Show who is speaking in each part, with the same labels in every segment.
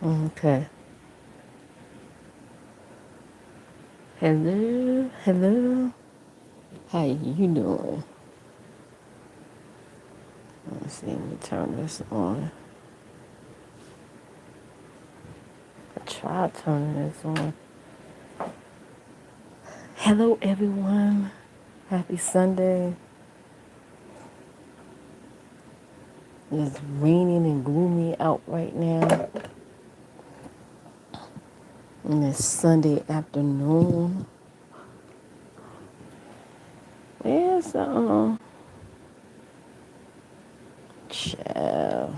Speaker 1: Okay. Hello, hello. How you doing? Let's see. Let me turn this on. I tried turning this on. Hello, everyone. Happy Sunday. It's raining and gloomy out right now. And it's Sunday afternoon. Yes, child. I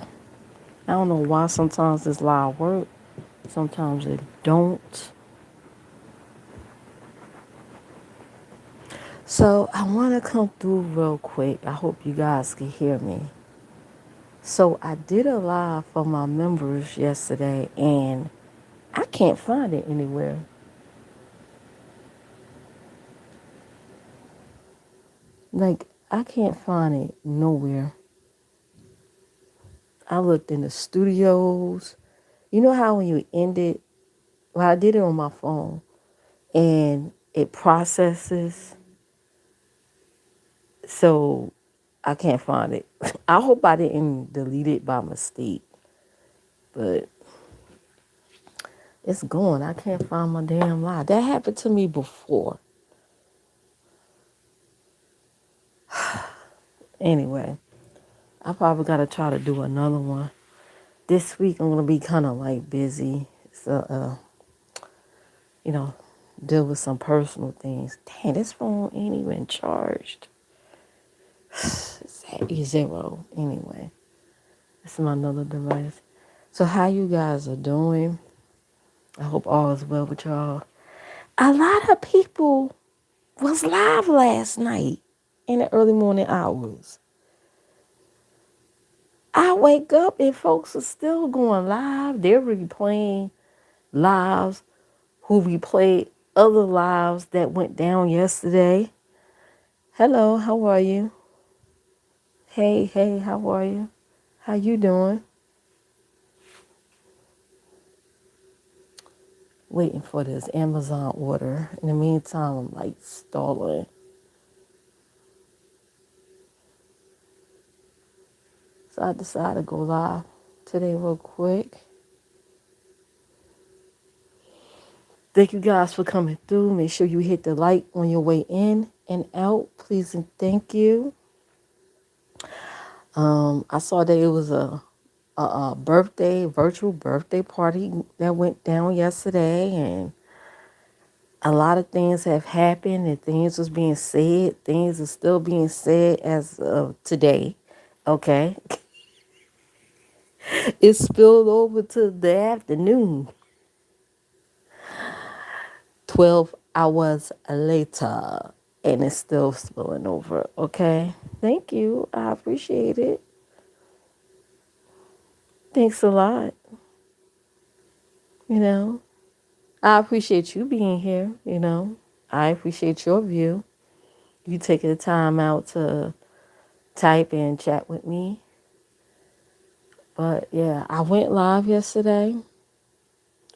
Speaker 1: don't know why sometimes this live work. Sometimes it don't. So I want to come through real quick. I hope you guys can hear me. So I did a live for my members yesterday and I can't find it anywhere. Like, I can't find it nowhere. I looked in the studios. You know how when you end it, well, I did it on my phone and it processes. So I can't find it. I hope I didn't delete it by mistake, but it's gone. I can't find my damn live. That happened to me before. Anyway, I probably got to try to do another one. This week I'm gonna be kind of like busy, so you know, deal with some personal things. Dang, this phone ain't even charged. It's at zero anyway. This is my another device. So how you guys are doing? I hope all is well with y'all. A lot of people was live last night in the early morning hours. I wake up and folks are still going live. They're replaying lives who replayed other lives that went down yesterday. Hello, how are you? Hey, hey, how are you? How you doing? Waiting for this Amazon order. In the meantime, I'm like stalling. So I decided to go live today real quick. Thank you guys for coming through. Make sure you hit the like on your way in and out. Please and thank you. I saw that it was a birthday, virtual birthday party that went down yesterday, and a lot of things have happened and things was being said. Things are still being said as of today. Okay. It spilled over to the afternoon. 12 hours later. And it's still spilling over. Okay. Thank you. I appreciate it. Thanks a lot. You know, I appreciate you being here. You know, I appreciate your view. You taking the time out to type and chat with me. But yeah, I went live yesterday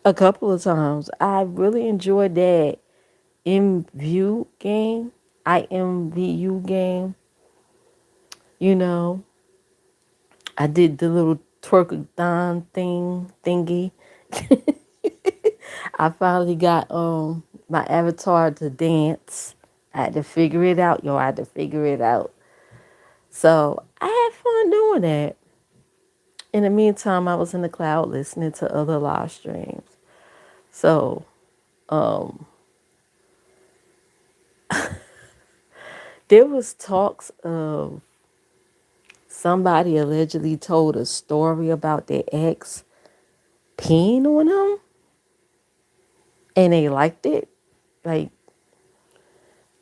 Speaker 1: a couple of times. I really enjoyed that MVU game, IMVU game. You know, I did the little twerkathon thingy. I finally got my avatar to dance. I had to figure it out, yo. I had to figure it out. So I had fun doing that. In the meantime, I was in the cloud listening to other live streams. So there was talks of somebody allegedly told a story about their ex peeing on them and they liked it. Like,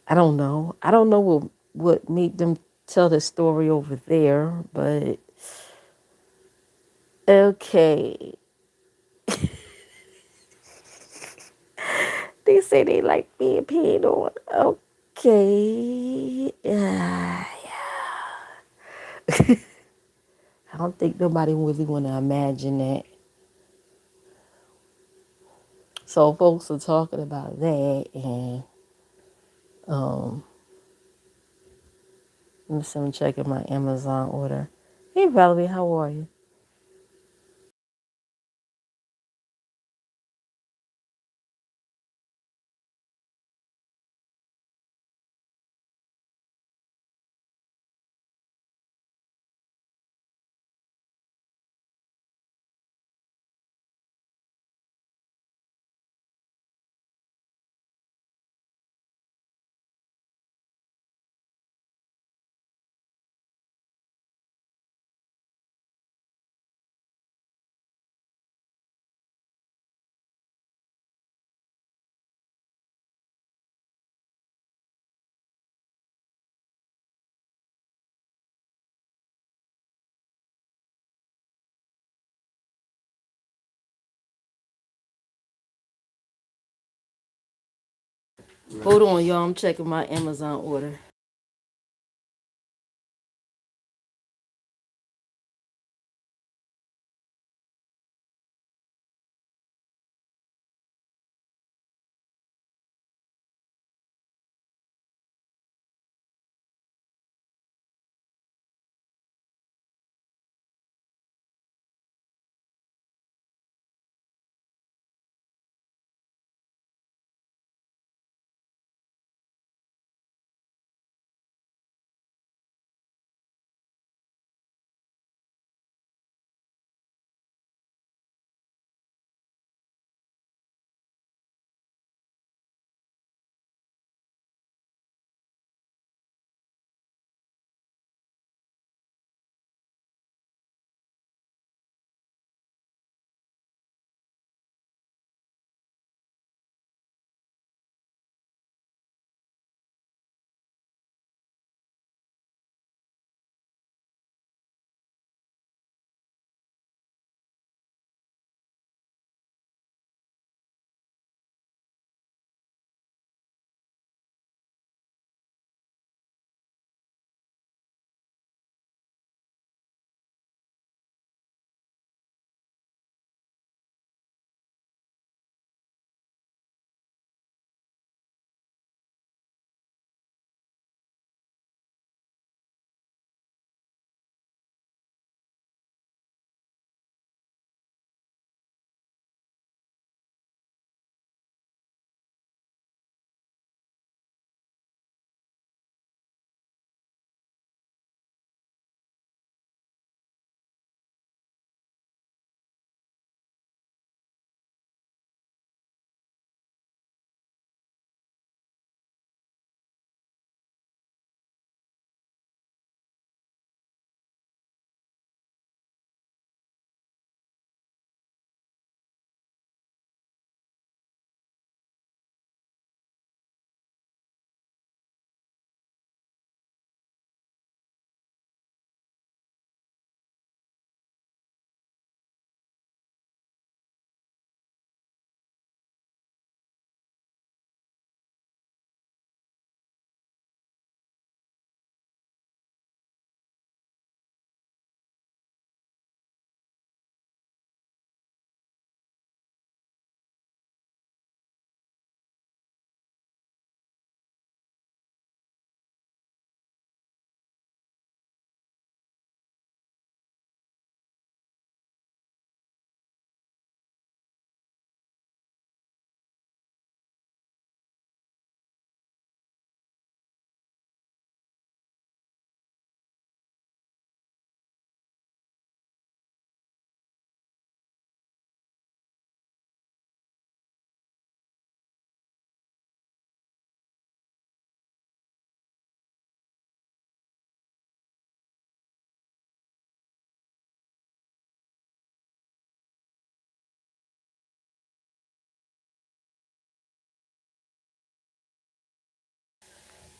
Speaker 1: I don't know. I don't know what made them tell the story over there, but okay. They say they like being peed on. Okay. I don't think nobody really want to imagine that. So folks are talking about that, and let me see, I'm checking my Amazon order. Hey Valerie, how are you? Hold on, y'all. I'm checking my Amazon order.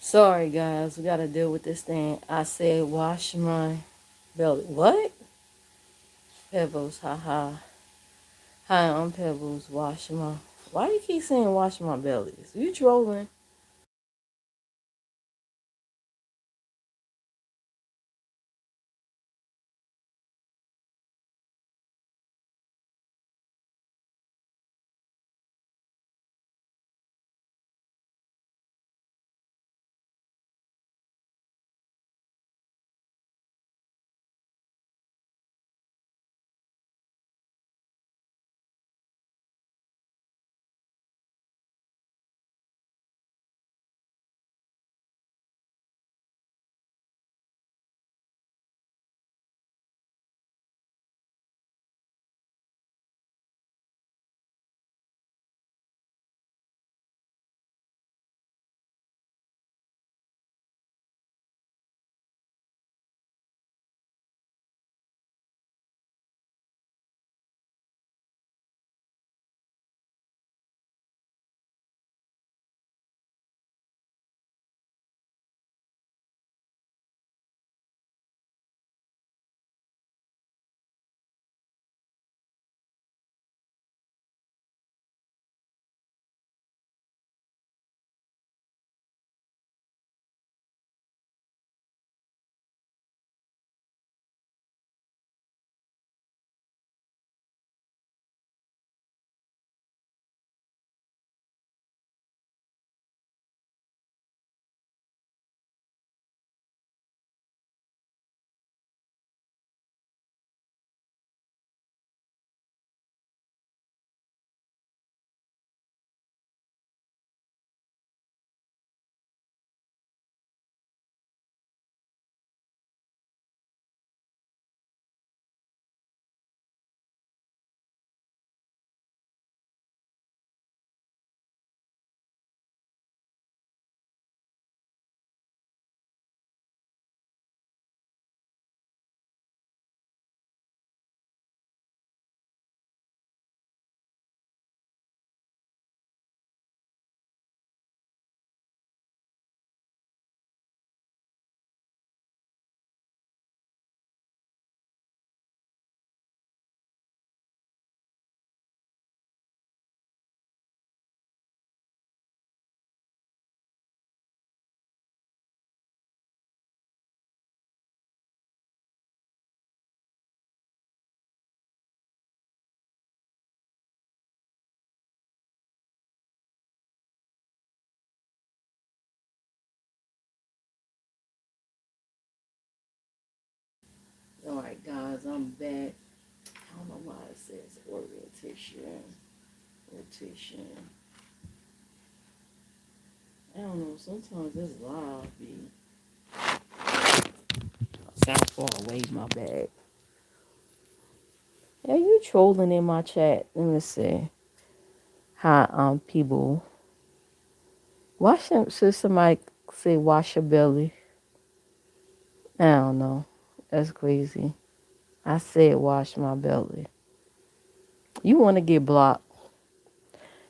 Speaker 1: Sorry, guys. We got to deal with this thing. I said wash my belly. What? Pebbles, haha. Hi, I'm Pebbles. Wash my. Why do you keep saying wash my bellies? You trolling? guys, I'm back. I don't know why it says orientation. Rotation. I don't know. Sometimes this live be sound far away. My bad. Yeah, you trolling in my chat. Let me see. Hi, people. Wash them. Should somebody say wash your belly? I don't know. That's crazy. I said wash my belly. You want to get blocked.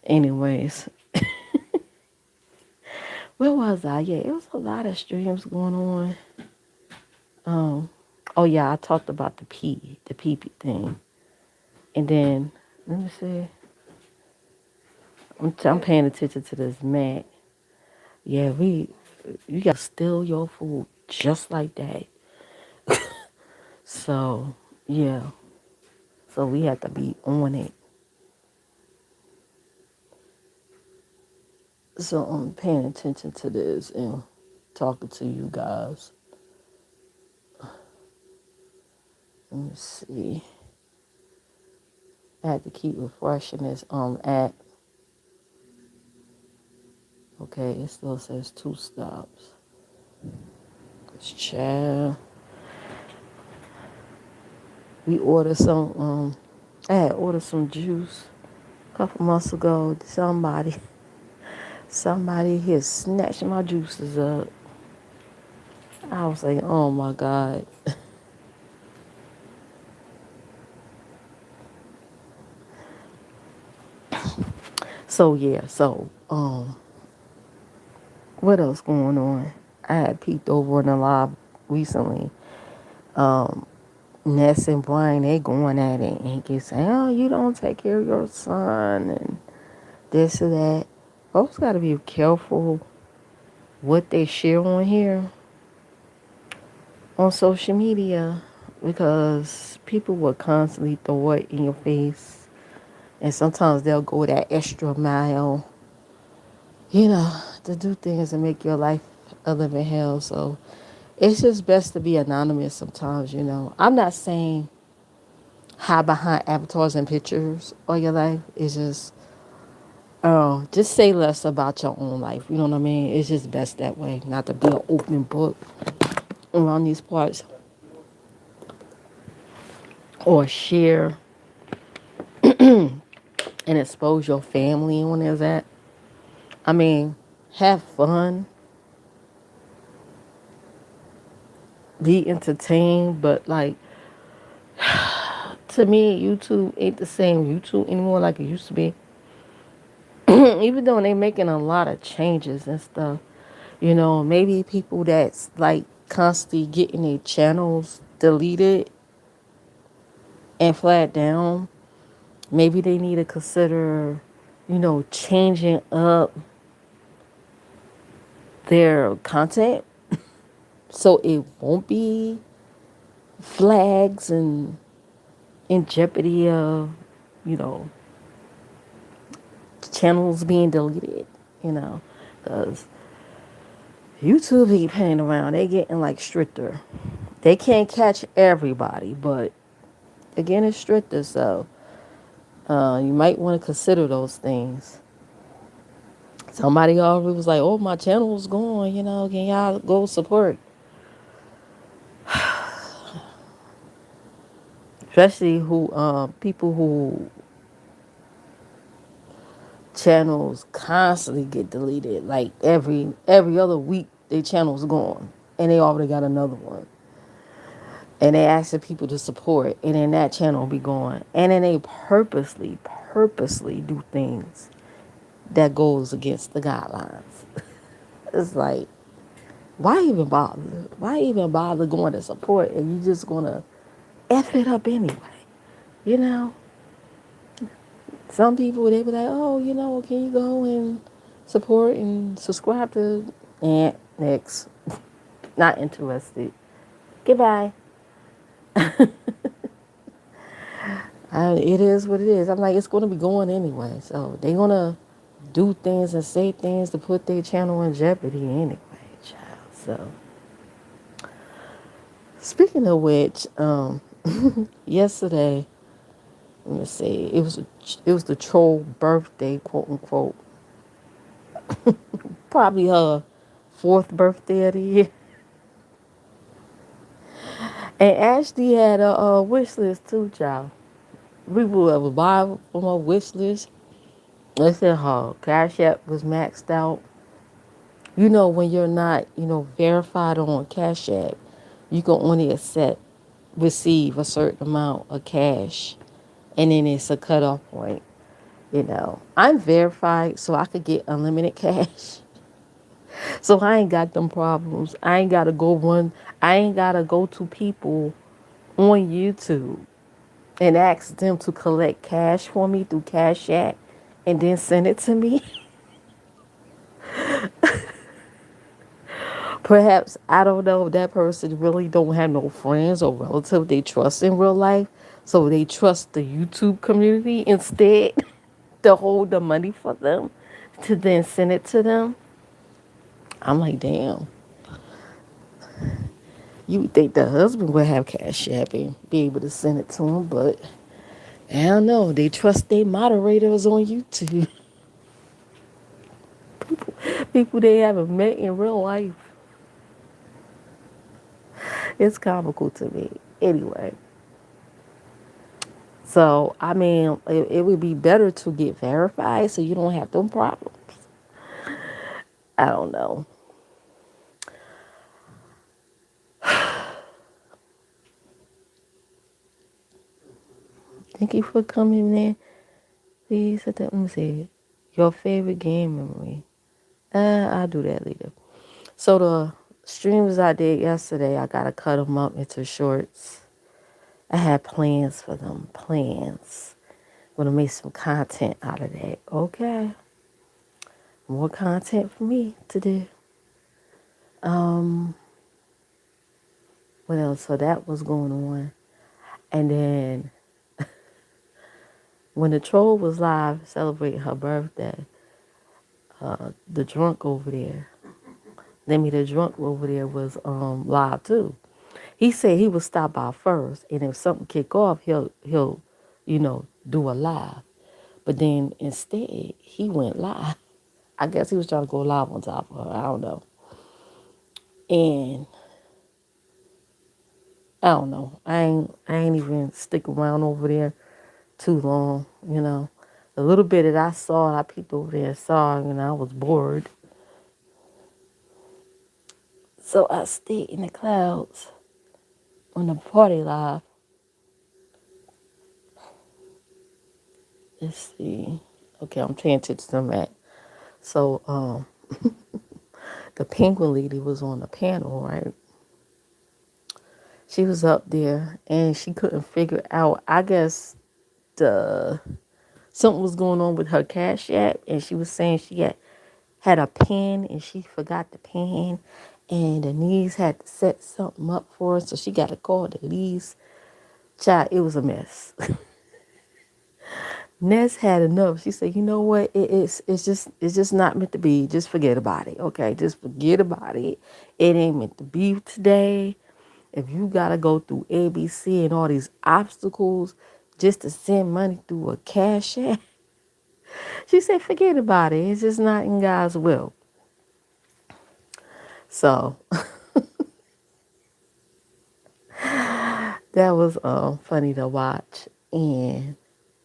Speaker 1: Anyways. Where was I? Yeah, it was a lot of streams going on. Oh yeah, I talked about the pee thing. And then, let me see. I'm paying attention to this Mac. Yeah, you got to steal your food just like that. So, yeah. So we have to be on it. So I'm paying attention to this and talking to you guys. Let me see. I had to keep refreshing this app. Okay, it still says 2 stops. This child. We ordered some I had ordered some juice a couple months ago. Somebody here snatched my juices up. I was like, oh my God. So yeah, what else going on? I had peeked over in the live recently. Ness and Brian, they going at it and he keeps saying, oh, you don't take care of your son and this or that. Folks gotta be careful what they share on here on social media because people will constantly throw it in your face and sometimes they'll go that extra mile, to do things and make your life a living hell. So it's just best to be anonymous sometimes. I'm not saying hide behind avatars and pictures all your life. It's just say less about your own life. You know what I mean? It's just best that way, not to be an open book around these parts or share and expose your family on there's that. I mean, have fun, be entertained, but like to me, YouTube ain't the same YouTube anymore like it used to be. Even though they making a lot of changes and stuff, maybe people that's like constantly getting their channels deleted and flat down, maybe they need to consider, changing up their content so it won't be flags and in jeopardy of, you know, channels being deleted, because YouTube be playing around. They getting like stricter. They can't catch everybody, but again, it's stricter. So you might want to consider those things. Somebody already was like, "Oh, my channel's gone. Can y'all go support?" Especially people who channels constantly get deleted. Like every other week, their channel's gone, and they already got another one. And they asking people to support, and then that channel will be gone. And then they purposely do things that goes against the guidelines. It's like, why even bother? Why even bother going to support, and you just gonna F it up anyway? You know? Some people, they be like, oh, can you go and support and subscribe to, and next. Not interested. Goodbye. It is what it is. I'm like, it's going to be going anyway. So they're going to do things and say things to put their channel in jeopardy anyway, child. So speaking of which, Yesterday, let me see, it was the troll birthday, quote unquote. Probably her fourth birthday of the year. And Ashley had a wish list too, child. People have buy from her wish list. They said her Cash App was maxed out. You know, when you're not, verified on Cash App, you can only receive a certain amount of cash, and then it's a cutoff point. I'm verified, so I could get unlimited cash. So I ain't got them problems. I ain't gotta go run. I ain't gotta go to people on YouTube and ask them to collect cash for me through Cash App and then send it to me. Perhaps, I don't know, that person really don't have no friends or relatives they trust in real life. So they trust the YouTube community instead to hold the money for them to then send it to them. I'm like, damn, you would think the husband would have Cash App and be able to send it to him, but I don't know. They trust their moderators on YouTube. People they haven't met in real life. It's comical to me. Anyway, so I mean, it would be better to get verified so you don't have them problems. I don't know. Thank you for coming in. Please, let me see. Your favorite game memory. I'll do that later. So the streams I did yesterday, I gotta cut them up into shorts. I had plans for them. Plans. Gonna make some content out of that. Okay. More content for me to do. Um, what else? So that was going on. And then when the troll was live celebrating her birthday, the drunk over there, the drunk over there was live too. He said he would stop by first, and if something kick off, he'll do a live. But then instead he went live. I guess he was trying to go live on top of her. I don't know. And I don't know. I ain't even stick around over there too long, The little bit that I saw, I peeked over there and saw, I was bored. So I stayed in the clouds on the party live. Let's see. Okay, I'm paying attention to that. So the penguin lady was on the panel, right? She was up there and she couldn't figure out, I guess the something was going on with her Cash App, and she was saying she had a pin and she forgot the pin, and Denise had to set something up for her, so she got to call Denise. Child, it was a mess. Ness had enough. She said, "You know what? It's just not meant to be. Just forget about it. Okay, just forget about it. It ain't meant to be today. If you gotta go through ABC and all these obstacles just to send money through a Cash App," she said, "Forget about it. It's just not in God's will." So that was funny to watch. And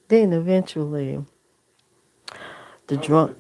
Speaker 1: then eventually the drunk.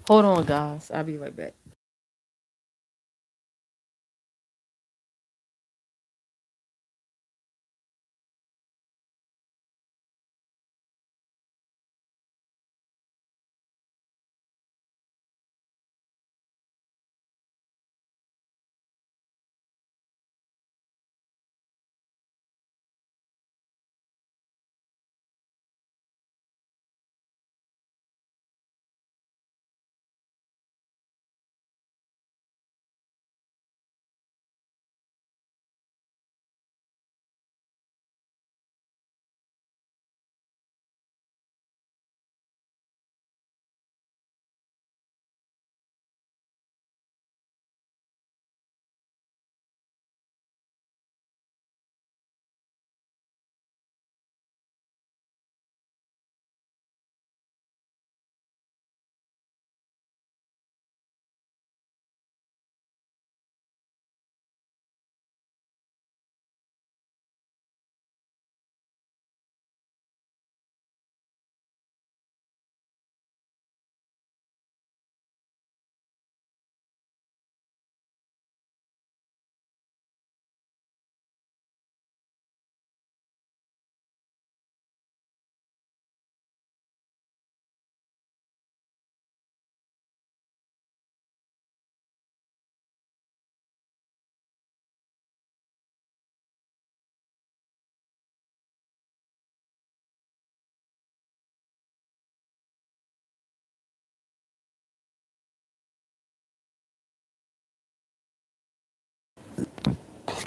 Speaker 1: Hold on, guys. I'll be right back.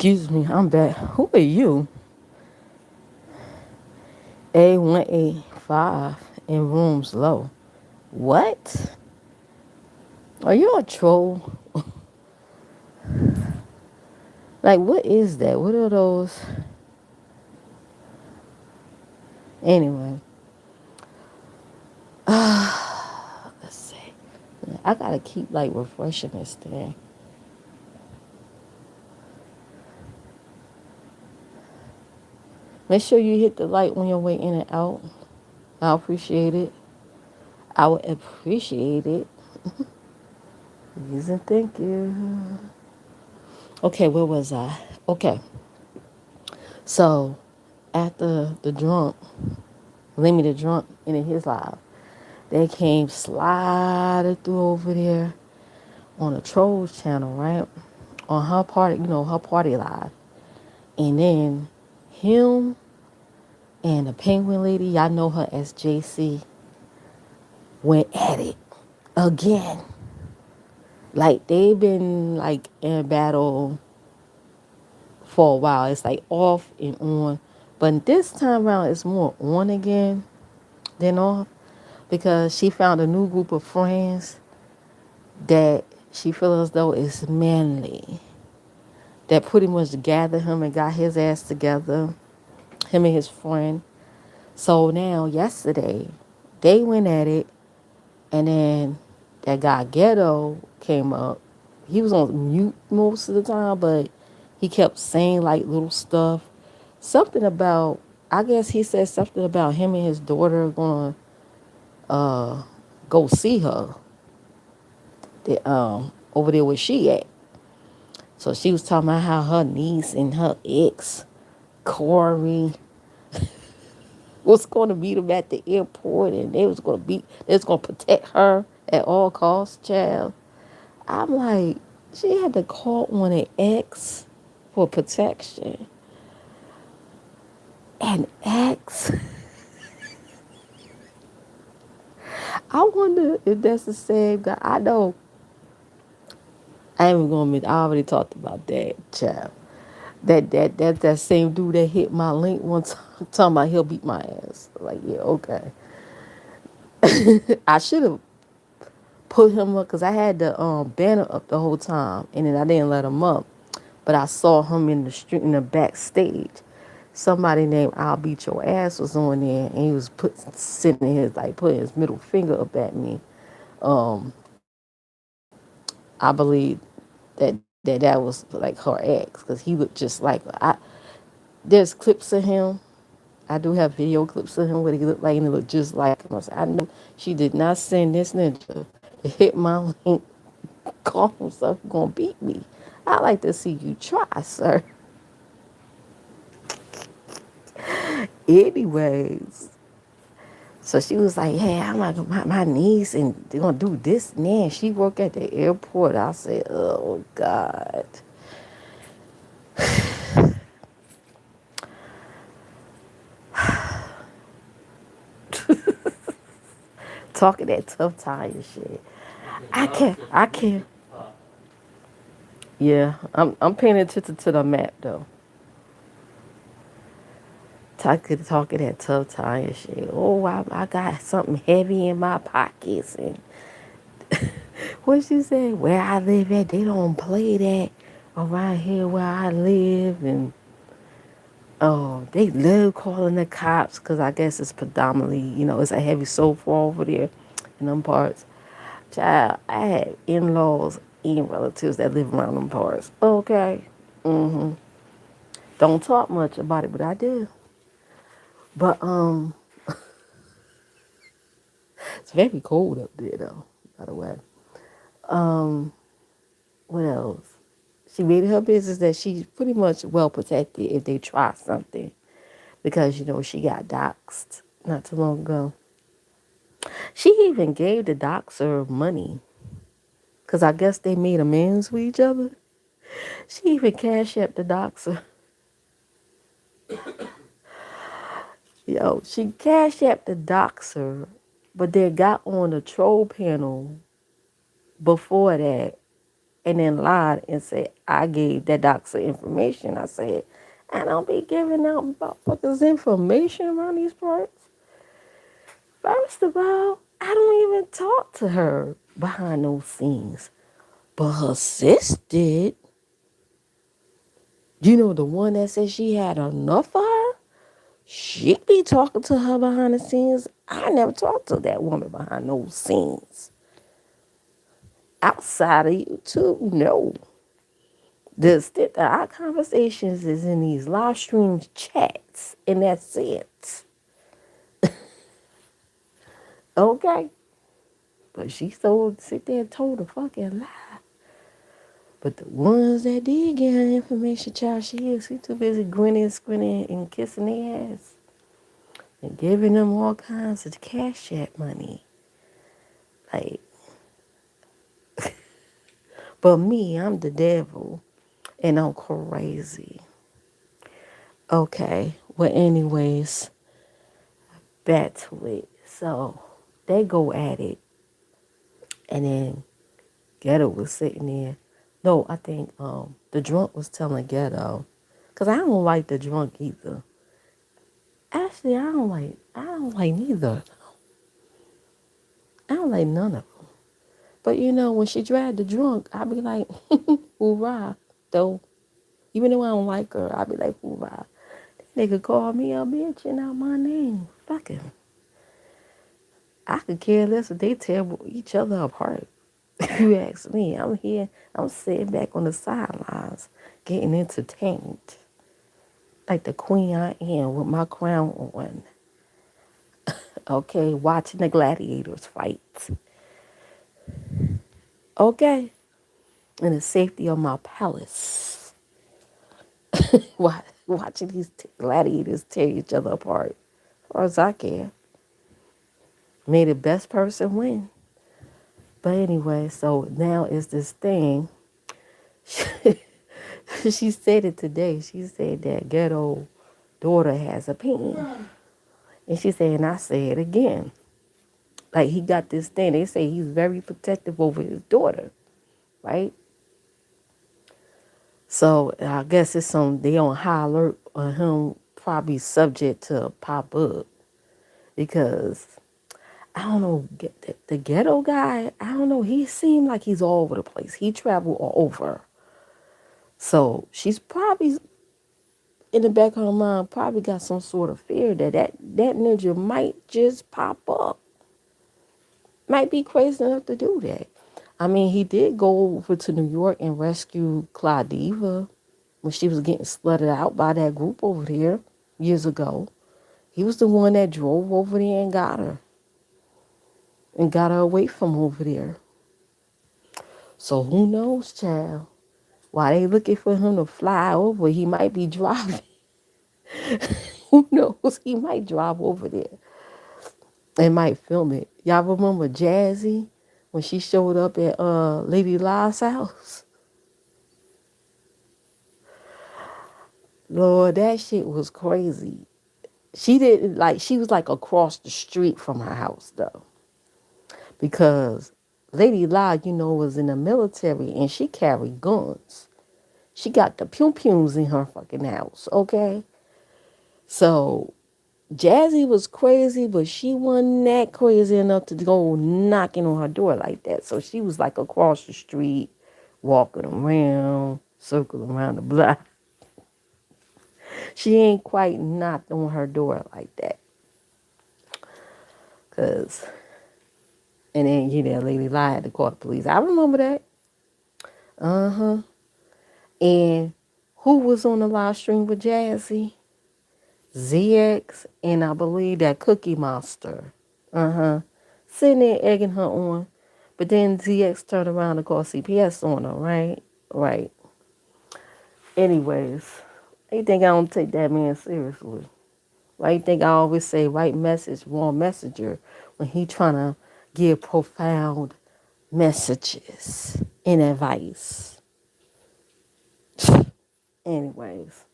Speaker 1: Excuse me, I'm back. Who are you? A185 in rooms low. What? Are you a troll? Like, what is that? What are those? Anyway, let's see. I gotta keep like refreshing this thing. Make sure you hit the like on your way in and out. I appreciate it. I would appreciate it. Please and thank you. Okay, where was I? Okay, so after the drunk, Lemmy the drunk, in his live, they came sliding through over there on the Trolls channel, right? On her party, her party live. And then him and the penguin lady, y'all know her as JC, went at it again. Like they've been like in battle for a while. It's like off and on. But this time around it's more on again than off because she found a new group of friends that she feels as though is manly. That pretty much gathered him and got his ass together, him and his friend. So now yesterday they went at it and then that guy Ghetto came up. He was on mute most of the time, but he kept saying like little stuff. Something about, I guess he said something about him and his daughter going to go see her over there where she at. So she was talking about how her niece and her ex, Corey, was going to meet him at the airport and they was going to protect her at all costs, child. I'm like, she had to call on an ex for protection. An ex? I wonder if that's the same guy. I know. I ain't even gonna admit, I already talked about that, child. That same dude that hit my link one time, talking about he'll beat my ass. Like, yeah, okay. I should have put him up because I had the banner up the whole time, and then I didn't let him up. But I saw him in the street in the backstage. Somebody named I'll Beat Your Ass was on there, and he was sitting his like putting his middle finger up at me. Um, I believe that was like her ex because he looked just like her. There's clips of him. I do have video clips of him what he looked like, and it looked just like him. I said, I know she did not send this ninja to hit my link, call himself gonna beat me. I like to see you try, sir. Anyways, so she was like, hey, I'm like, my niece, and they're going to do this and that. She work at the airport. I said, oh, God. Talking that tough tire shit. I can't. Yeah, I'm paying attention to the map, though. Talking that tough tire shit. Oh, I got something heavy in my pockets. And what she said, where I live at, they don't play that around here where I live. And oh, they love calling the cops because I guess it's predominantly, it's a heavy sofa over there in them parts. Child, I had in-laws and relatives that live around them parts. Okay. Mm-hmm. Don't talk much about it, but I do. But it's very cold up there though, by the way. Um, what else? She made it her business that she's pretty much well protected if they try something because she got doxxed not too long ago. She even gave the doxer money because I guess they made amends with each other. She even cashed up the doxer. Yo, she cashed up the doxer, but they got on the troll panel before that and then lied and said, I gave that doctor information. I said, I don't be giving out motherfuckers information around these parts. First of all, I don't even talk to her behind those scenes. But her sis did. You know, the one that said she had enough of her? She be talking to her behind the scenes. I never talked to that woman behind those scenes. Outside of YouTube, no. The extent that our conversations is in these live stream chats, and that's it. Okay? But she so sit there and told a fucking lie. But the ones that did get her information, child, she too busy grinning, squinting, and kissing their ass. And giving them all kinds of cash app money. Like, but me, I'm the devil. And I'm crazy. Okay. Well, anyways, back to it. So, they go at it. And then Ghetto was sitting there. No, I think the drunk was telling Ghetto. Because I don't like the drunk either. Actually, I don't like neither. I don't like none of them. But you know, when she dragged the drunk, I be like, hoorah, though. Even though I don't like her, I be like, hoorah. Nigga call me a bitch and not my name. Fuck him. I could care less if they tear each other apart. If you ask me, I'm here, I'm sitting back on the sidelines, getting entertained. Like the queen I am with my crown on. Okay, watching the gladiators fight. Okay, in the safety of my palace. Watching these gladiators tear each other apart. As far as I care. May the best person win. But anyway, so now is this thing. She said it today. She said that Ghetto daughter has a pain. And she said, and I say it again. Like he got this thing. They say he's very protective over his daughter, right? So I guess it's they on high alert on him probably subject to pop up. Because I don't know, the Ghetto guy, I don't know, he seemed like he's all over the place. He traveled all over. So she's probably, in the back of her mind, probably got some sort of fear that ninja might just pop up. Might be crazy enough to do that. I mean, he did go over to New York and rescue Claudiva when she was getting slutted out by that group over there years ago. He was the one that drove over there and got her. And got her away from over there. So who knows, child? While they looking for him to fly over, he might be driving. Who knows? He might drive over there and might film it. Y'all remember Jazzy when she showed up at Lady La's house? Lord, that shit was crazy. She was like across the street from her house though. Because Lady La, you know, was in the military and she carried guns. She got the pew-pews in her fucking house, okay? So Jazzy was crazy, but she wasn't that crazy enough to go knocking on her door like that. So she was like across the street, walking around, circling around the block. She ain't quite knocked on her door like that. And then, you know, Lady Lie had to call the police. I remember that. Uh-huh. And who was on the live stream with Jazzy? ZX and I believe that Cookie Monster. Uh-huh. Sitting there egging her on. But then ZX turned around and called CPS on her, right? Right. Anyways, you think I don't take that man seriously? Why you think I always say right message, wrong messenger when he trying to give profound messages and advice? Anyways.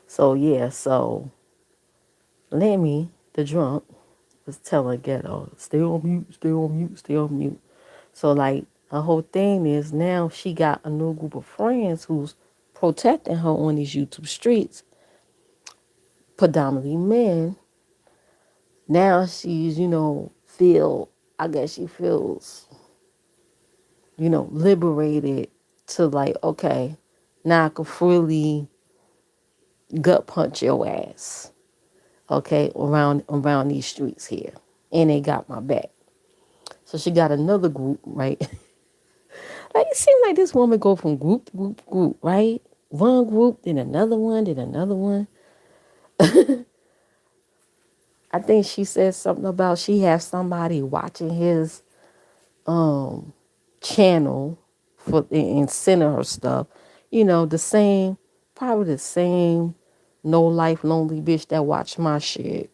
Speaker 1: So yeah, so Lemmy, the drunk, was telling Ghetto, stay on mute, stay on mute, stay on mute. So like Her whole thing is now she got a new group of friends who's protecting her on these YouTube streets, predominantly men. Now she's, I guess she feels, liberated to like, okay, now I can freely gut punch your ass, okay, around these streets here. And they got my back. So she got another group, right? Like it seems like this woman go from group to group to group, right? One group, then another one, then another one. I think she said something about she has somebody watching his channel for and sending her stuff. The same, probably the same no life lonely bitch that watch my shit.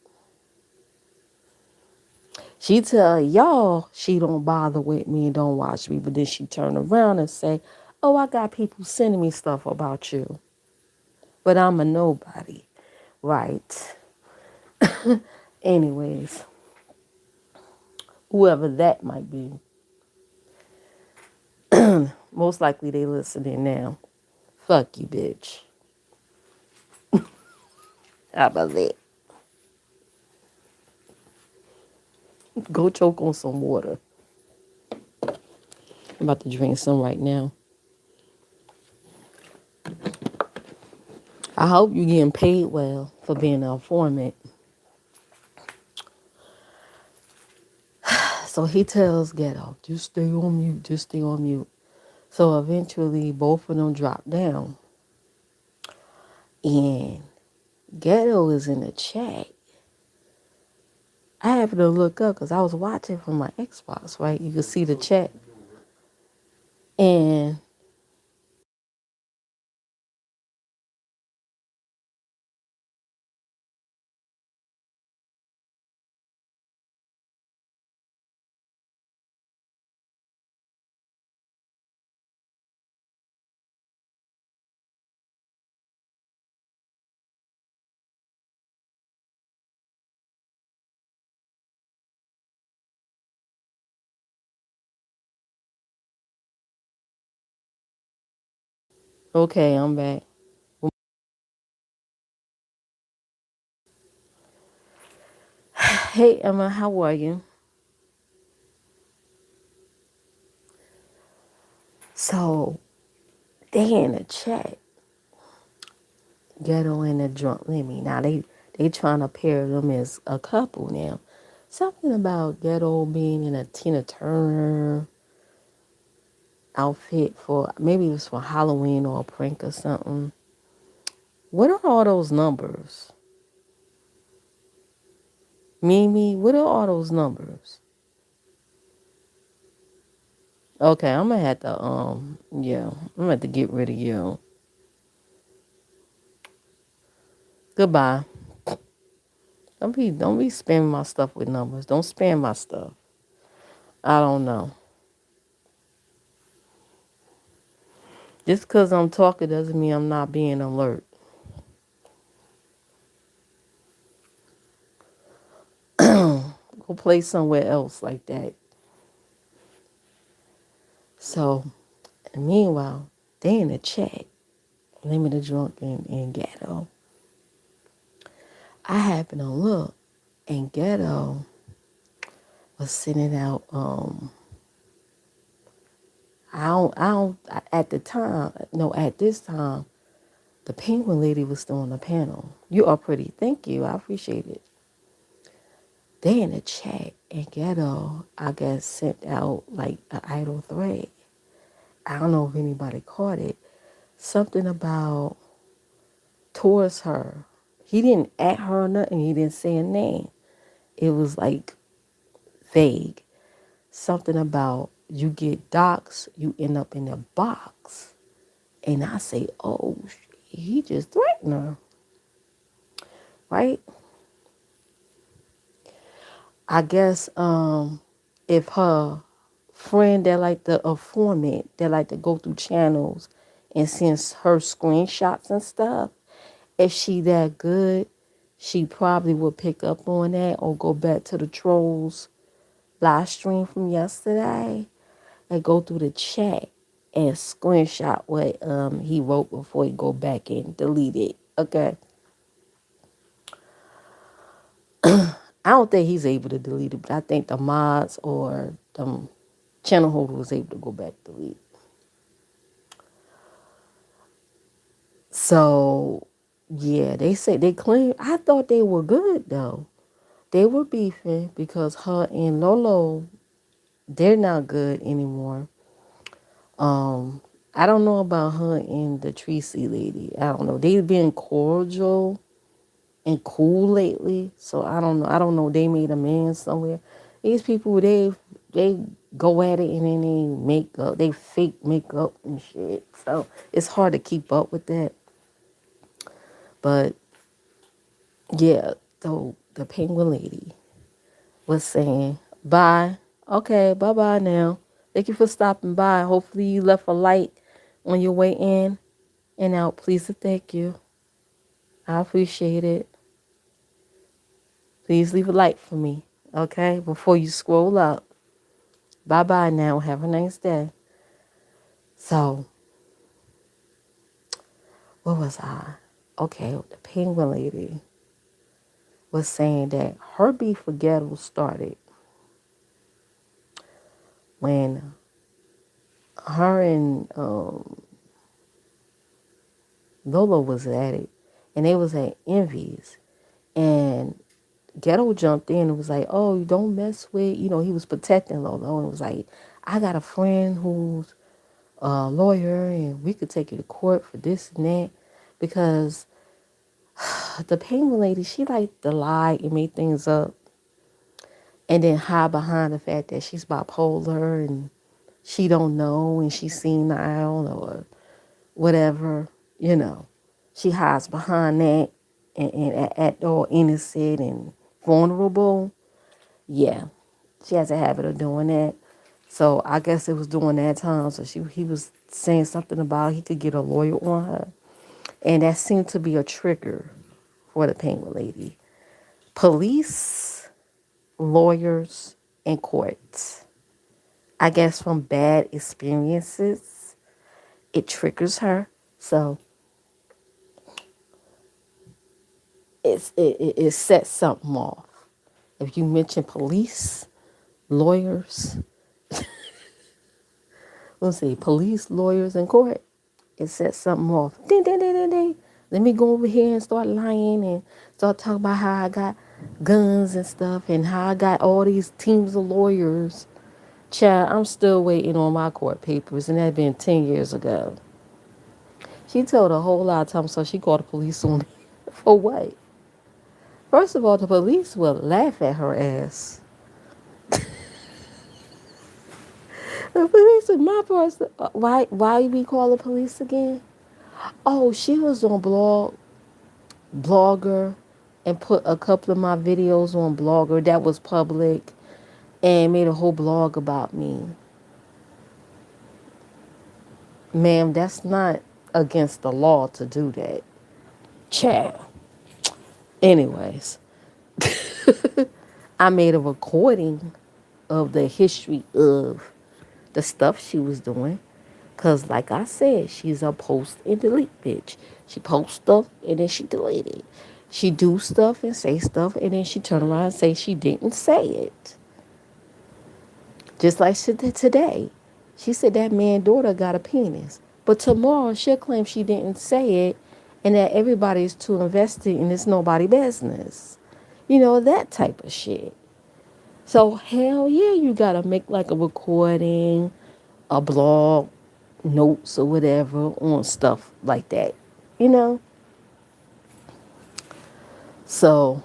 Speaker 1: She tell y'all she don't bother with me and don't watch me, but then she turn around and say, "Oh, I got people sending me stuff about you, but I'm a nobody." Right. Anyways, whoever that might be, most likely they listening now. Fuck you, bitch. How about that? Go choke on some water. I'm about to drink some right now. I hope you're getting paid well for being an informant. So he tells Ghetto, just stay on mute, just stay on mute. So eventually both of them drop down. And Ghetto is in the chat. I happened to look up because I was watching from my Xbox, right? You could see the chat. And okay, I'm back. Hey Emma, how are you? So they in the chat. Ghetto and the drunk Lemmy. Now they trying to pair them as a couple now. Something about Ghetto being in a Tina Turner outfit for maybe it was for Halloween or a prank or something. What are all those numbers? Mimi, what are all those numbers? Okay, I'm gonna have to yeah, I'm gonna have to get rid of you. Goodbye. Don't be spamming my stuff with numbers. Don't spam my stuff. I don't know. Just because I'm talking doesn't mean I'm not being alert. Go play somewhere else like that. So, meanwhile, they in the chat, limited drunk and ghetto. I happen to look, and ghetto was sending out. At the time, no, at this time, the penguin lady was still on the panel. You are pretty. Thank you. I appreciate it. They in the chat, and ghetto, I guess, sent out like an idle thread. I don't know if anybody caught it. Something about towards her. He didn't at her or nothing. He didn't say a name. It was like vague. Something about you get doxxed, you end up in a box. And I say, oh, he just threatened her, right? I guess if her friend that like the informant that like to go through channels and sends her screenshots and stuff, if she that good, she probably would pick up on that or go back to the trolls live stream from yesterday and go through the chat and screenshot what he wrote before he go back and delete it. Okay. I don't think he's able to delete it, but I think the mods or the channel holder was able to go back and delete. So yeah, they say they claim. I thought they were good though. They were beefing because her and Lolo, they're not good anymore. Um, I don't know about her and the Tracy lady. I don't know. They've been cordial and cool lately, so I don't know. I don't know. They made amends somewhere. These people, they go at it and then they make up. They fake makeup and shit. So it's hard to keep up with that. But yeah, so the penguin lady was saying bye. Okay, bye bye now. Thank you for stopping by. Hopefully you left a light on your way in and out. Please and thank you. I appreciate it. Please leave a light for me, okay, before you scroll up. Bye bye now. Have a nice day. So, what was I? Okay, the penguin lady was saying that her beef with Ghetto started when her and Lola was at it, and they was at Envy's, and Ghetto jumped in and was like, "Oh, don't mess with," he was protecting Lolo and was like, "I got a friend who's a lawyer, and we could take you to court for this and that," because the penguin lady, she liked to lie and make things up, and then hide behind the fact that she's bipolar and she don't know and she's senile or whatever, you know. She hides behind that and act all innocent and vulnerable. Yeah, she has a habit of doing that. So I guess it was during that time. So he was saying something about he could get a lawyer on her. And that seemed to be a trigger for the penguin lady. Police, lawyers, and courts. I guess from bad experiences, it triggers her. So it sets something off. If you mention police, lawyers, let's see, police, lawyers, and court, it sets something off. Ding, ding, ding, ding, ding. Let me go over here and start lying and start talking about how I got guns and stuff and how I got all these teams of lawyers. Child, I'm still waiting on my court papers, and that been 10 years ago. She told a whole lot of times, so she called the police on me. For what? First of all, the police will laugh at her ass. The police is my person. Why we call the police again? Oh, she was on Blogger and put a couple of my videos on Blogger that was public and made a whole blog about me. Ma'am, that's not against the law to do that. Child. Anyways, I made a recording of the history of the stuff she was doing. Because, like I said, she's a post and delete bitch. She posts stuff and then she delete it. She do stuff and say stuff and then she turn around and say she didn't say it. Just like she did today. She said that man's daughter got a penis. But tomorrow she'll claim she didn't say it and that everybody's too invested and it's nobody business. That type of shit. So hell yeah, you gotta make like a recording, a blog, notes or whatever on stuff like that. You know? So,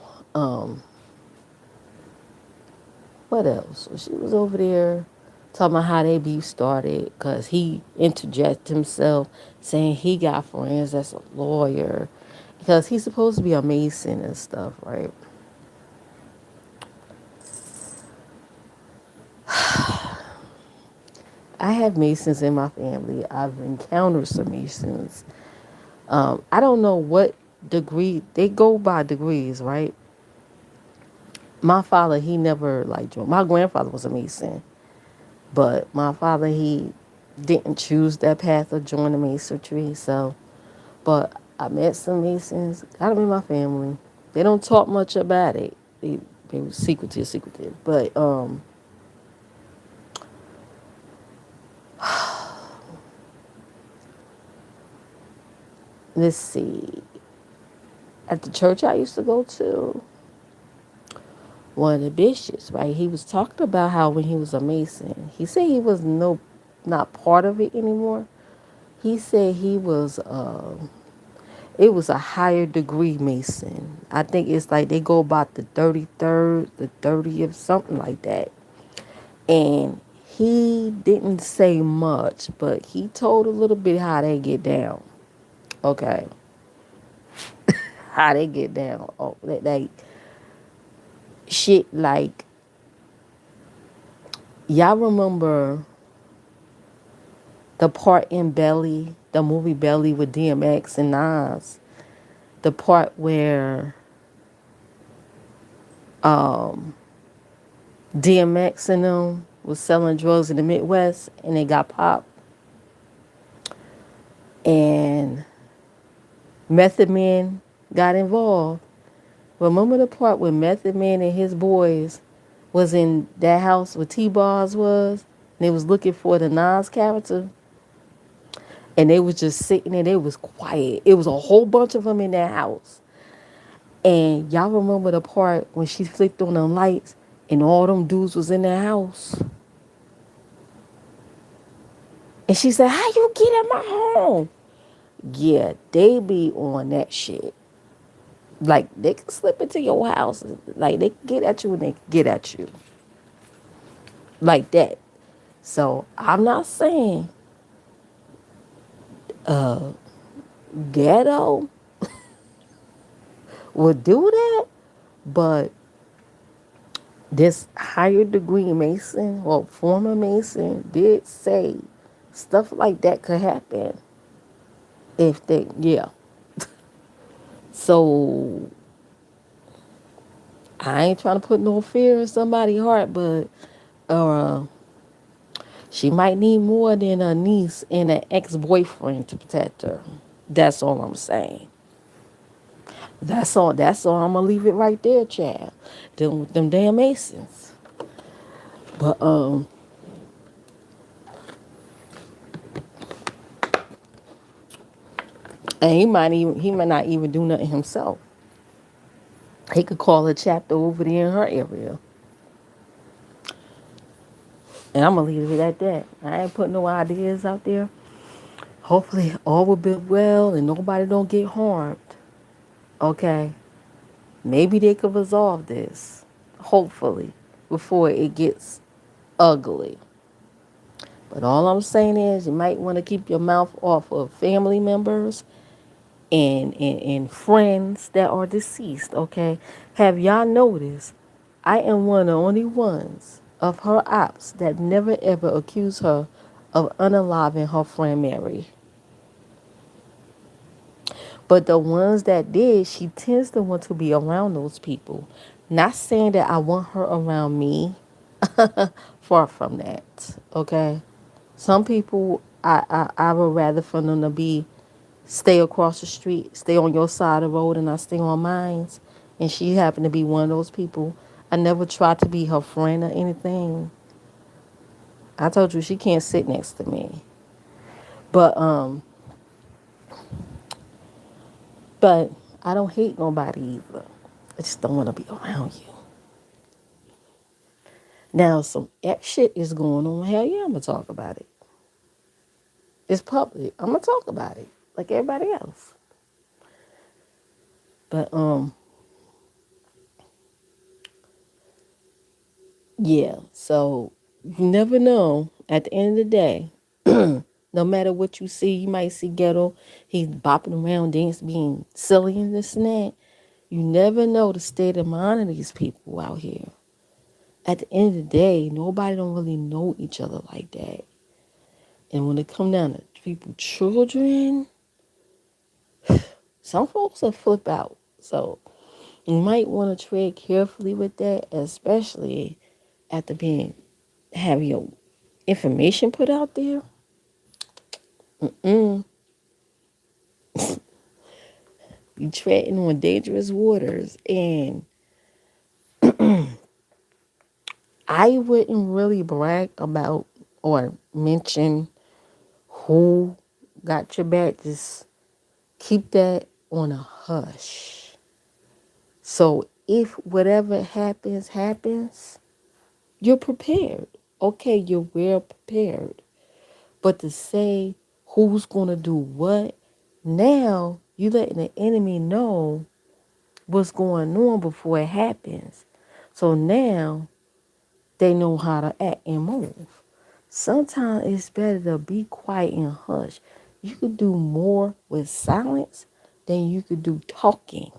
Speaker 1: what else? So she was over there talking about how they beef started because he interjected himself saying he got friends that's a lawyer because he's supposed to be a Mason and stuff, right? I have Masons in my family. I've encountered some Masons. I don't know what degree, they go by degrees, right? My father, he never like joined. My grandfather was a Mason. But my father, he didn't choose that path of joining masonry. So, but I met some masons. Got them in my family. They don't talk much about it. They were secretive. But let's see. At the church I used to go to, one of the bishops, right? He was talking about how when he was a mason, he said he was not part of it anymore. He said he was it was a higher degree mason. I think it's like they go about the 33rd, the 30th, something like that. And he didn't say much, but he told a little bit how they get down. Okay. How they get down. Oh, like shit like y'all remember the part in Belly, the movie Belly with DMX and Nas, the part where DMX and them was selling drugs in the Midwest and they got popped, and Method Man got involved. Remember the part where Method Man and his boys was in that house where T-Bars was, and they was looking for the Nas character, and they was just sitting there. They was quiet. It was a whole bunch of them in that house. And y'all remember the part when she flicked on them lights and all them dudes was in that house? And she said, how you get in my home? Yeah, they be on that shit. Like, they can slip into your house. Like, they can get at you and they can get at you. Like that. So, I'm not saying ghetto would do that, but this higher degree Mason or former Mason did say stuff like that could happen if they, yeah. So I ain't trying to put no fear in somebody's heart, but uh, she might need more than a niece and an ex-boyfriend to protect her. That's all I'm saying. That's all. I'm gonna leave it right there, child. Them damn Masons. But and he might not even do nothing himself. He could call a chapter over there in her area. And I'm gonna leave it at that. I ain't putting no ideas out there. Hopefully all will be well and nobody don't get harmed. Okay. Maybe they could resolve this. Hopefully. Before it gets ugly. But all I'm saying is you might want to keep your mouth off of family members and friends that are deceased, okay? Have y'all noticed I am one of the only ones of her ops that never ever accused her of unaliving her friend Mary. But the ones that did, she tends to want to be around those people. Not saying that I want her around me. Far from that. Okay. Some people I would rather for them to be stay across the street, stay on your side of the road and I stay on mine. And she happened to be one of those people. I never tried to be her friend or anything. I told you she can't sit next to me. But but I don't hate nobody either. I just don't want to be around you. Now some X shit is going on. Hell yeah, I'm gonna talk about it. It's public. I'm gonna talk about it like everybody else. But yeah. So you never know. At the end of the day, no matter what you see, you might see ghetto. He's bopping around, dancing, being silly and this and that. You never know the state of mind of these people out here. At the end of the day, nobody don't really know each other like that. And when it come down to people, children, some folks will flip out. So you might want to tread carefully with that, especially after having your information put out there, mm, you treading on dangerous waters. And I wouldn't really brag about or mention who got your back. Just keep that on a hush. So if whatever happens, you're prepared. Okay, you're well prepared. But to say who's going to do what, now you letting the enemy know what's going on before it happens. So now they know how to act and move. Sometimes it's better to be quiet and hush. You could do more with silence than you could do talking.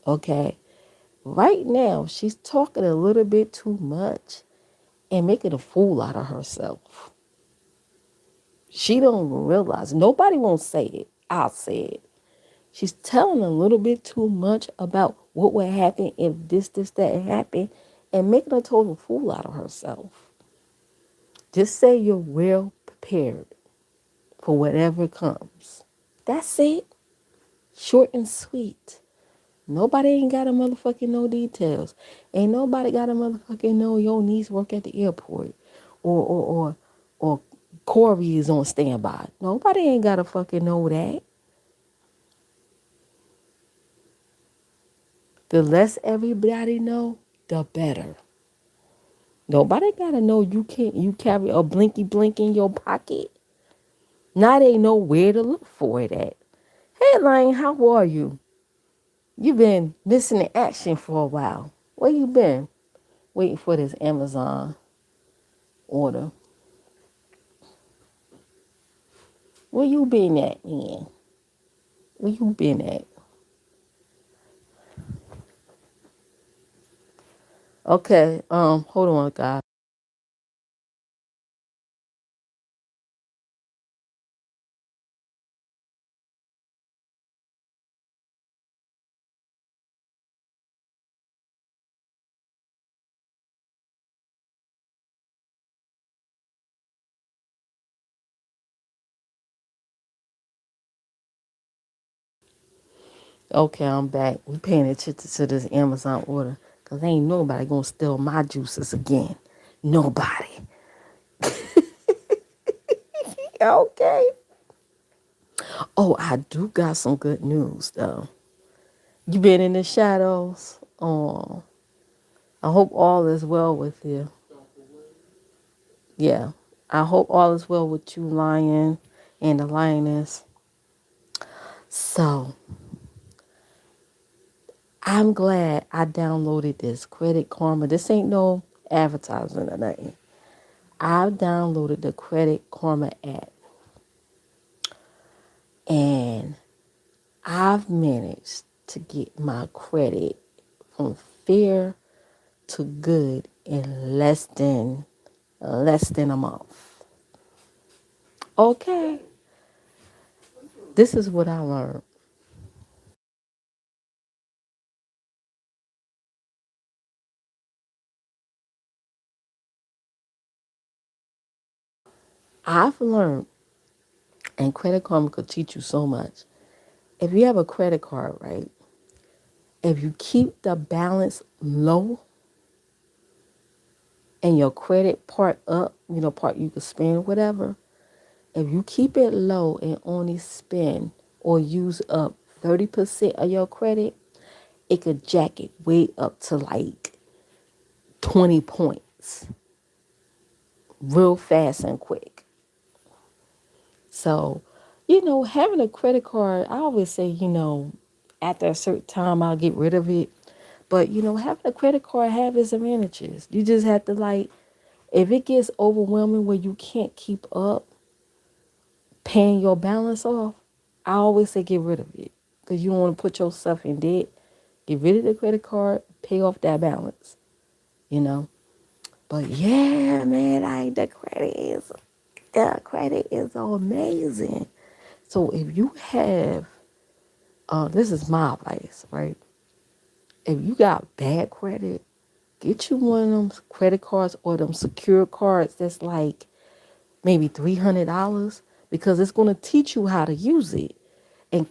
Speaker 1: Okay? Right now, she's talking a little bit too much and making a fool out of herself. She don't realize. Nobody won't say it. I'll say it. She's telling a little bit too much about what would happen if this, that happened and making a total fool out of herself. Just say you're well prepared for whatever comes. That's it. Short and sweet. Nobody ain't got to motherfucking know details. Ain't nobody got to motherfucking know your niece work at the airport or Corey is on standby. Nobody ain't got to fucking know that. The less everybody know, the better. Nobody gotta know you carry a blinky blink in your pocket. Now they know where to look for it at. Hey Lane, how are you? You been missing in action for a while. Where you been? Waiting for this Amazon order. Where you been at, man? Where you been at? Okay, hold on, guys. Okay, I'm back. We paying attention to this Amazon order. Cause ain't nobody gonna steal my juices again. Nobody. Okay. Oh, I do got some good news though. You been in the shadows? Oh, I hope all is well with you. Yeah, I hope all is well with you, lion and the lioness. So, I'm glad I downloaded this Credit Karma. This ain't no advertisement or nothing. I downloaded the Credit Karma app and I've managed to get my credit from fair to good in less than a month. Okay, this is what I learned. I've learned, and Credit Karma could teach you so much. If you have a credit card, right? If you keep the balance low and your credit part up, part you can spend, whatever. If you keep it low and only spend or use up 30% of your credit, it could jack it way up to like 20 points real fast and quick. So, having a credit card, I always say, after a certain time, I'll get rid of it. But, having a credit card have its advantages. You just have to if it gets overwhelming where you can't keep up paying your balance off, I always say get rid of it. Because you don't want to put yourself in debt. Get rid of the credit card, pay off that balance, you know. But yeah, man, the credit is amazing. So if you have, this is my advice, right? If you got bad credit, get you one of them credit cards or them secure cards that's like maybe $300 because it's going to teach you how to use it. And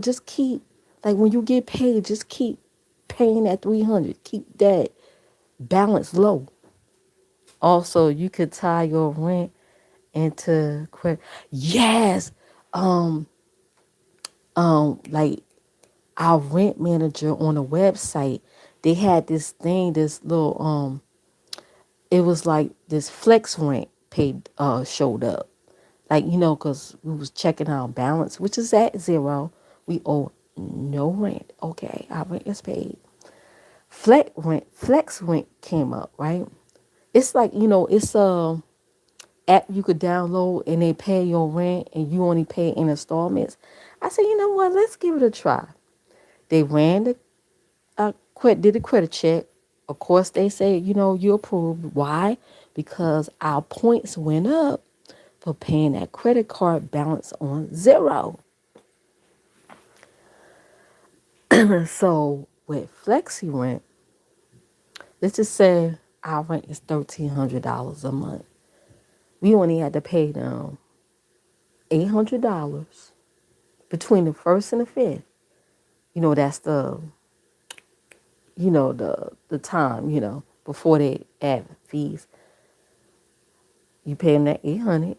Speaker 1: just keep, like when you get paid, just keep paying that 300. Keep that balance low. Also, you could tie your rent into credit. Yes. Um, like our rent manager on the website, they had this thing, this little it was like this flex rent paid showed up. Like, because we was checking our balance, which is at zero. We owe no rent. Okay, our rent is paid. Flex rent came up, right? It's like, it's a app you could download and they pay your rent and you only pay in installments. I said, you know what, let's give it a try. They ran the did a credit check. Of course, they say, you approved. Why? Because our points went up for paying that credit card balance on zero. So with Flexi Rent, let's just say our rent is $1,300 a month. We only had to pay them $800 between the first and the fifth. That's the time, before they add fees. You pay them that 800.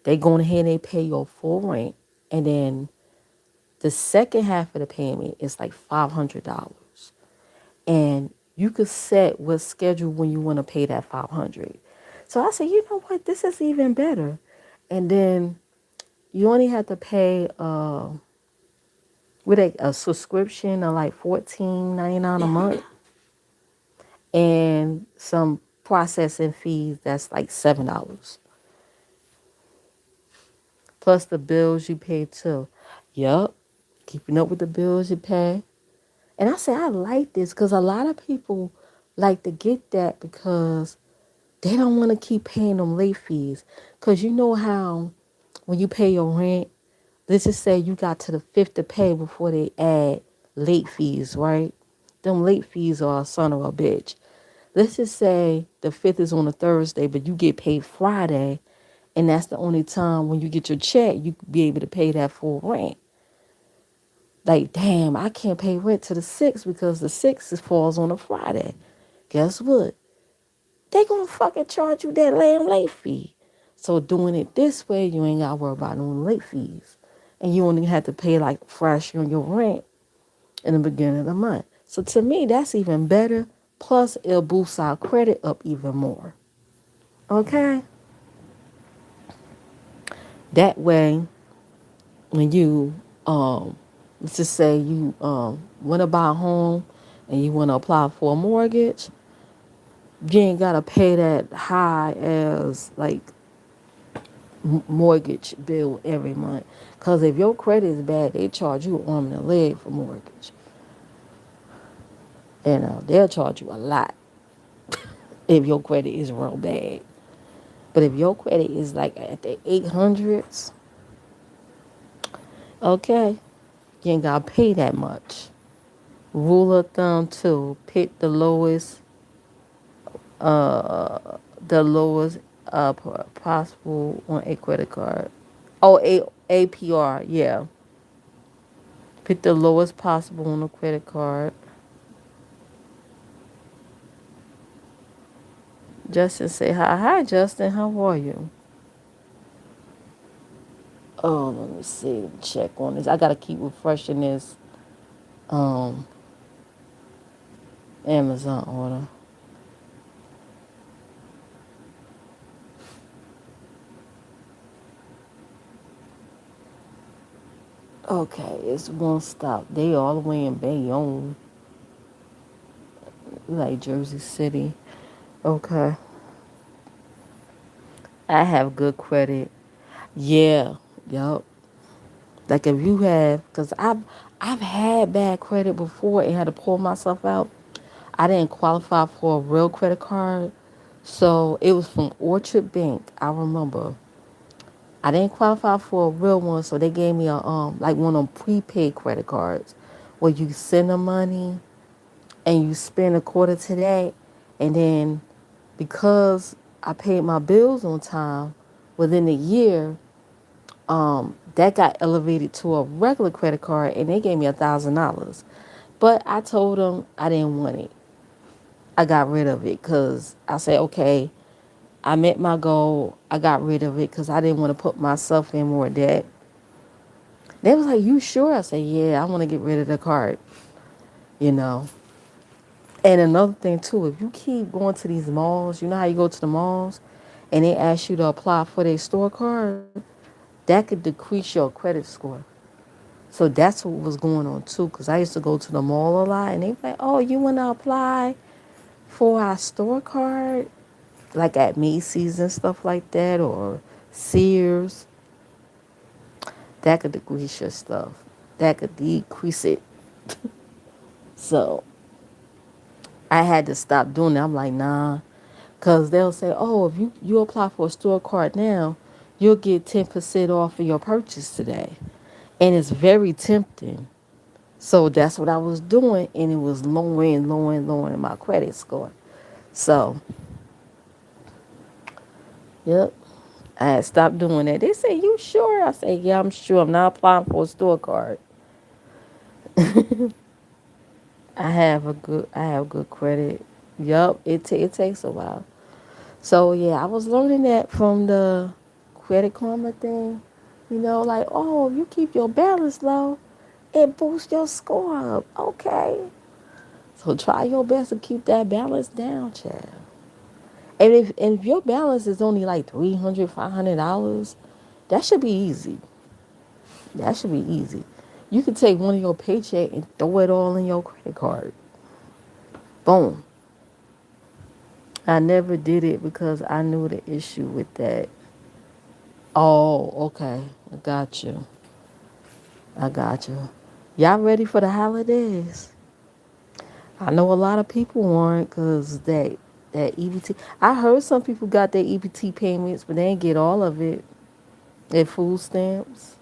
Speaker 1: They go ahead and they pay your full rent, and then the second half of the payment is like $500, and you could set what schedule when you want to pay that 500. So I said, you know what, this is even better. And then you only have to pay with a subscription of like $14.99 a month, and some processing fees that's like $7, plus the bills you pay too. Yup, keeping up with the bills you pay. And I say I like this because a lot of people like to get that because they don't want to keep paying them late fees. Because you know how when you pay your rent, let's just say you got to the fifth to pay before they add late fees, right? Them late fees are a son of a bitch. Let's just say the fifth is on a Thursday, but you get paid Friday, and that's the only time when you get your check, you could be able to pay that full rent. Like, damn, I can't pay rent to the 6th because the 6th falls on a Friday. Guess what? They gonna fucking charge you that damn late fee. So doing it this way, you ain't gotta worry about no late fees. And you only have to pay like fresh on your rent in the beginning of the month. So to me, that's even better. Plus, it'll boost our credit up even more. Okay? That way, when you let's just say you want to buy a home and you want to apply for a mortgage, you ain't got to pay that high as like mortgage bill every month. Because if your credit is bad, they charge you an arm and a leg for mortgage. And they'll charge you a lot if your credit is real bad. But if your credit is like at the 800s, okay, you ain't got to pay that much. Rule of thumb too, pick the lowest possible on a credit card. Oh, APR, yeah. Pick the lowest possible on a credit card. Justin say hi. Hi, Justin. How are you? Oh, let me see. Check on this. I gotta keep refreshing this um Amazon order. Okay, it's one stop. They all the way in Bayonne, like Jersey City. Okay. I have good credit. Yeah. Yup. Like if you have, because I've had bad credit before and had to pull myself out. I didn't qualify for a real credit card, so it was from Orchard Bank. I remember. I didn't qualify for a real one, so they gave me a like one of them prepaid credit cards, where you send the money and you spend a quarter today, And then because I paid my bills on time, within a year, that got elevated to a regular credit card, and they gave me $1,000. But I told them I didn't want it. I got rid of it because I said, okay, I met my goal. I got rid of it because I didn't want to put myself in more debt. They was like, you sure? I said, yeah, I want to get rid of the card, you know. And another thing too, if you keep going to these malls, you know how you go to the malls and they ask you to apply for their store card, that could decrease your credit score. So that's what was going on too, because I used to go to the mall a lot and they were like, oh, you want to apply for our store card? Like at Macy's and stuff like that, or Sears. That could decrease your stuff. That could decrease it. So I had to stop doing that. I'm like, nah. Because they'll say, oh, if you apply for a store card now, you'll get 10% off of your purchase today. And it's very tempting. So that's what I was doing. And it was lowering, lowering, lowering my credit score. So, yep. I had stopped doing that. They say, you sure? I say, yeah, I'm sure. I'm not applying for a store card. I have good credit. Yup, it takes a while. So yeah, I was learning that from the Credit Karma thing. You know, like, oh, you keep your balance low, it boosts your score up. Okay. So try your best to keep that balance down, child. And if your balance is only like $300, $500, that should be easy. That should be easy. You can take one of your paycheck and throw it all in your credit card. Boom. I never did it because I knew the issue with that. Oh, okay. I got you. I got you. Y'all ready for the holidays? I know a lot of people weren't because that EBT. I heard some people got their EBT payments, but they didn't get all of it. Their food stamps.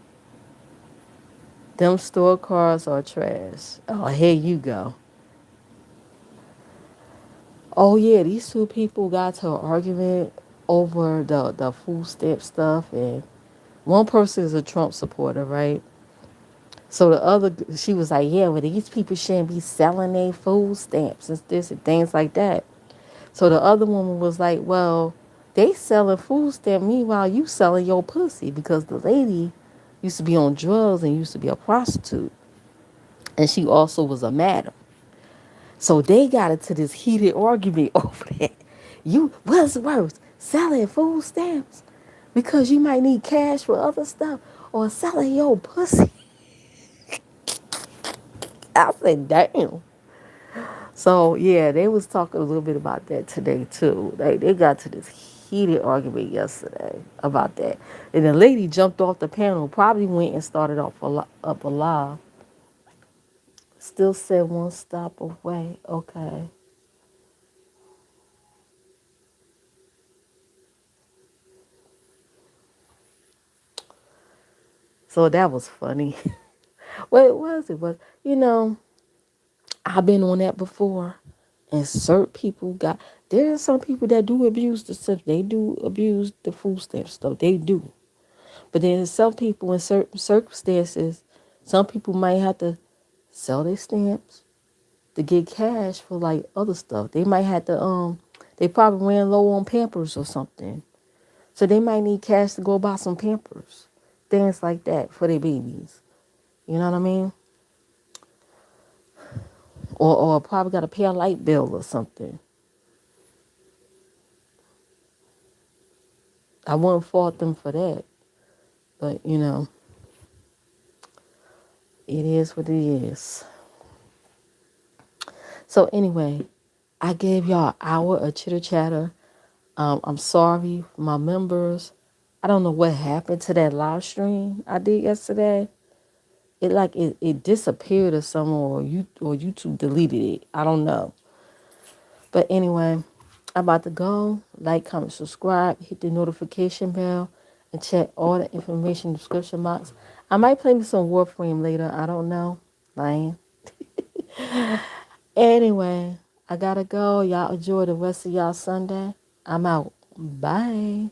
Speaker 1: Them store cards are trash. Oh, here you go. Oh yeah, these two people got to an argument over the food stamp stuff, and one person is a Trump supporter, right? So the other, she was like, yeah, well, these people shouldn't be selling their food stamps and this and things like that. So the other woman was like, well, they selling food stamp. Meanwhile, you selling your pussy because the lady used to be on drugs and used to be a prostitute. And she also was a madam. So they got into this heated argument over that. You, what's worse, selling food stamps because you might need cash for other stuff, or selling your pussy? I said, damn. So yeah, they was talking a little bit about that today too. They got to this heated argument yesterday about that, and the lady jumped off the panel, probably went and started up a live. Still said one stop away. Okay, so that was funny. Well, it was you know I've been on that before, and certain people got. There are some people that do abuse the stuff. They do abuse the food stamp stuff. They do. But then some people in certain circumstances, some people might have to sell their stamps to get cash for like other stuff. They might have to they probably ran low on Pampers or something. So they might need cash to go buy some Pampers. Things like that for their babies. You know what I mean? Or probably got to pay a light bill or something. I wouldn't fault them for that. But it is what it is. So anyway, I gave y'all an hour of chitter chatter. I'm sorry, my members. I don't know what happened to that live stream I did yesterday. It disappeared or something, or YouTube deleted it. I don't know. But anyway, I'm about to go. Like, comment, subscribe, hit the notification bell, and check all the information in the description box. I might play me some Warframe later. I don't know. Lying. Anyway, I gotta go. Y'all enjoy the rest of y'all Sunday. I'm out. Bye.